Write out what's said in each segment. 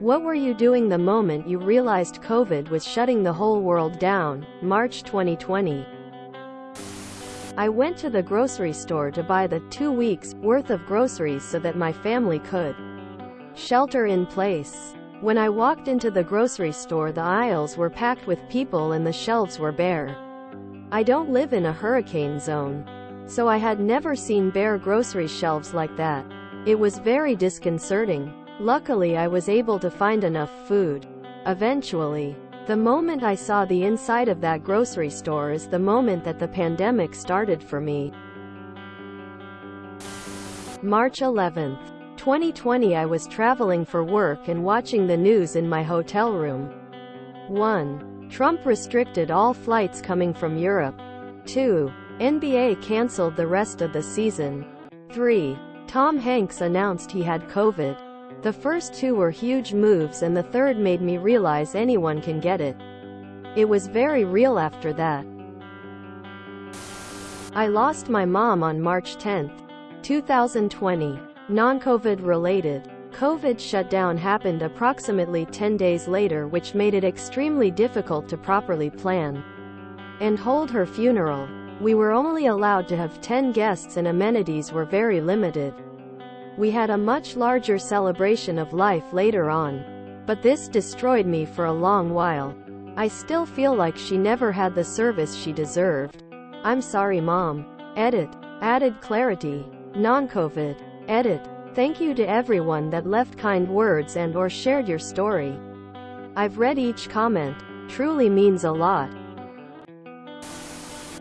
What were you doing the moment you realized COVID was shutting the whole world down? March 2020. I went to the grocery store to buy the 2 weeks' worth of groceries so that my family could shelter in place. When I walked into the grocery store, the aisles were packed with people and the shelves were bare. I don't live in a hurricane zone, so I had never seen bare grocery shelves like that. It was very disconcerting. Luckily, I was able to find enough food. Eventually. The moment I saw the inside of that grocery store is the moment that the pandemic started for me. March 11th, 2020. I was traveling for work and watching the news in my hotel room. 1. Trump restricted all flights coming from Europe. 2. NBA canceled the rest of the season. 3. Tom Hanks announced he had COVID. The first two were huge moves and the third made me realize anyone can get it. It was very real after that. I lost my mom on March 10th, 2020. Non-COVID related. COVID shutdown happened approximately 10 days later, which made it extremely difficult to properly plan and hold her funeral. We were only allowed to have 10 guests and amenities were very limited. We had a much larger celebration of life later on, but this destroyed me for a long while. I still feel like she never had the service she deserved. I'm sorry, Mom. Edit. Added clarity. Non-COVID. Edit. Thank you to everyone that left kind words and or shared your story. I've read each comment. Truly means a lot.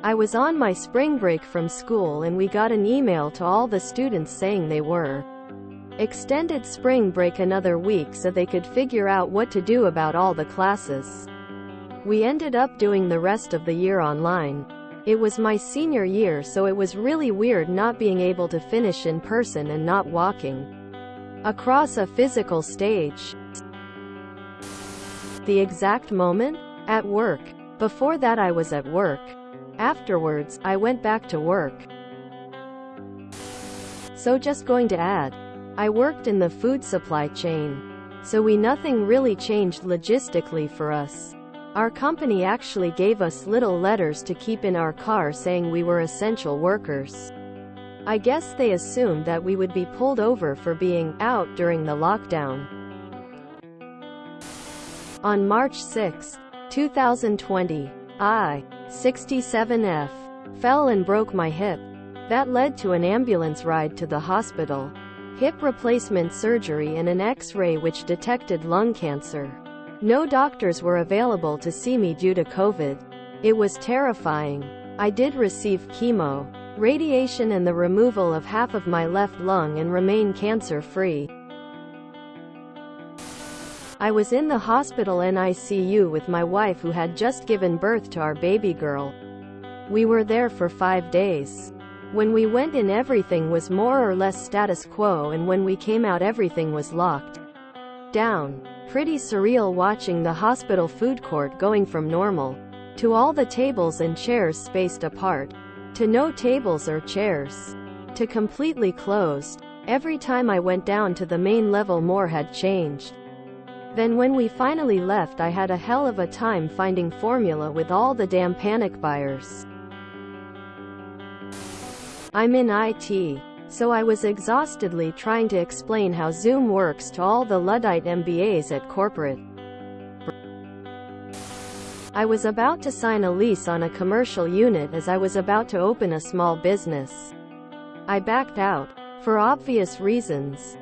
I was on my spring break from school and we got an email to all the students saying they were extended spring break another week so they could figure out what to do about all the classes. We ended up doing the rest of the year online. It was my senior year, so it was really weird not being able to finish in person and not walking across a physical stage. The exact moment? At work. Before that I was at work. Afterwards, I went back to work. So just going to add, I worked in the food supply chain. So nothing really changed logistically for us. Our company actually gave us little letters to keep in our car saying we were essential workers. I guess they assumed that we would be pulled over for being out during the lockdown. On March 6, 2020, I, 67F, fell and broke my hip. That led to an ambulance ride to the hospital, hip replacement surgery and an X-ray which detected lung cancer. No doctors were available to see me due to COVID. It was terrifying. I did receive chemo, radiation and the removal of half of my left lung and remain cancer-free. I was in the hospital NICU with my wife who had just given birth to our baby girl. We were there for 5 days. When we went in everything was more or less status quo and when we came out everything was locked down. Pretty surreal watching the hospital food court going from normal to all the tables and chairs spaced apart, to no tables or chairs, to completely closed. Every time I went down to the main level more had changed. Then when we finally left I had a hell of a time finding formula with all the damn panic buyers. I'm in IT, so I was exhaustedly trying to explain how Zoom works to all the Luddite MBAs at corporate. I was about to sign a lease on a commercial unit as I was about to open a small business. I backed out, for obvious reasons.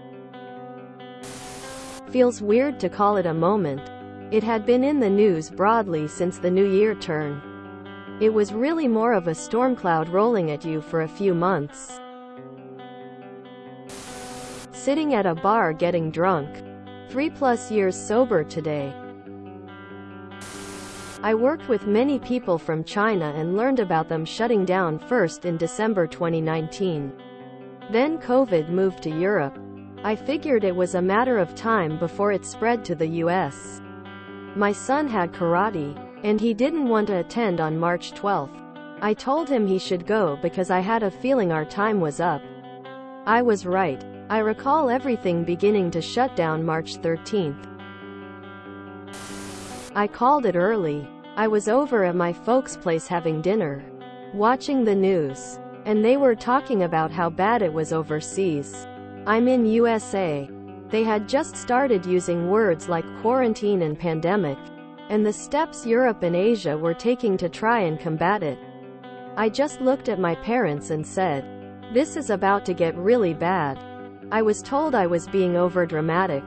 Feels weird to call it a moment. It had been in the news broadly since the new year turn. It was really more of a storm cloud rolling at you for a few months. Sitting at a bar getting drunk. 3+ years sober today. I worked with many people from China and learned about them shutting down first in December 2019. Then COVID moved to Europe. I figured it was a matter of time before it spread to the US. My son had karate, and he didn't want to attend on March 12th. I told him he should go because I had a feeling our time was up. I was right. I recall everything beginning to shut down March 13th. I called it early. I was over at my folks' place having dinner, watching the news, and they were talking about how bad it was overseas. I'm in USA. They had just started using words like quarantine and pandemic, and the steps Europe and Asia were taking to try and combat it. I just looked at my parents and said, "This is about to get really bad." I was told I was being overdramatic,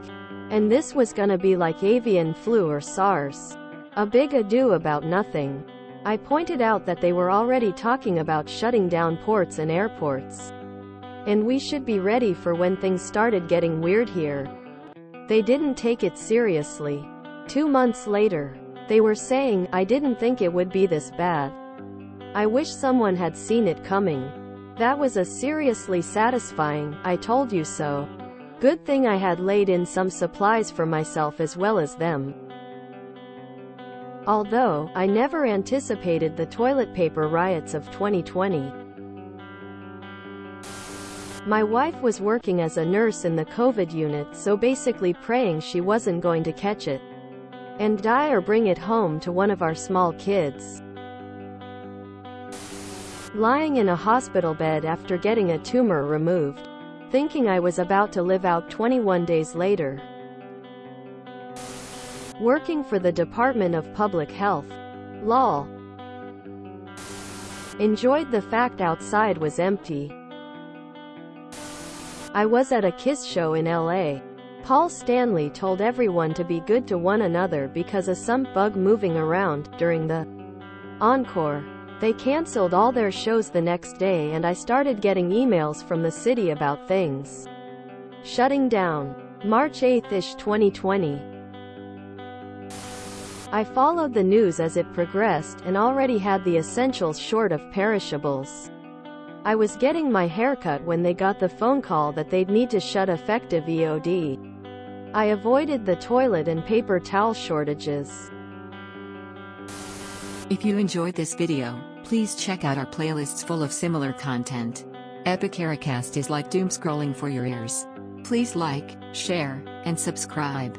and this was gonna be like avian flu or SARS. A big ado about nothing. I pointed out that they were already talking about shutting down ports and airports, and we should be ready for when things started getting weird here. They didn't take it seriously. 2 months later, they were saying, "I didn't think it would be this bad. I wish someone had seen it coming." That was a seriously satisfying, "I told you so." Good thing I had laid in some supplies for myself as well as them. Although, I never anticipated the toilet paper riots of 2020. My wife was working as a nurse in the COVID unit, so basically praying she wasn't going to catch it and die or bring it home to one of our small kids. Lying in a hospital bed after getting a tumor removed, thinking I was about to live out 21 days later. Working for the Department of Public Health. Lol. Enjoyed the fact outside was empty. I was at a Kiss show in LA. Paul Stanley told everyone to be good to one another because of some bug moving around during the encore. They canceled all their shows the next day, and I started getting emails from the city about things shutting down. March 8th-ish 2020. I followed the news as it progressed and already had the essentials short of perishables. I was getting my haircut when they got the phone call that they'd need to shut effective EOD. I avoided the toilet and paper towel shortages. If you enjoyed this video, please check out our playlists full of similar content. Epic Ericast is like doom scrolling for your ears. Please like, share, and subscribe.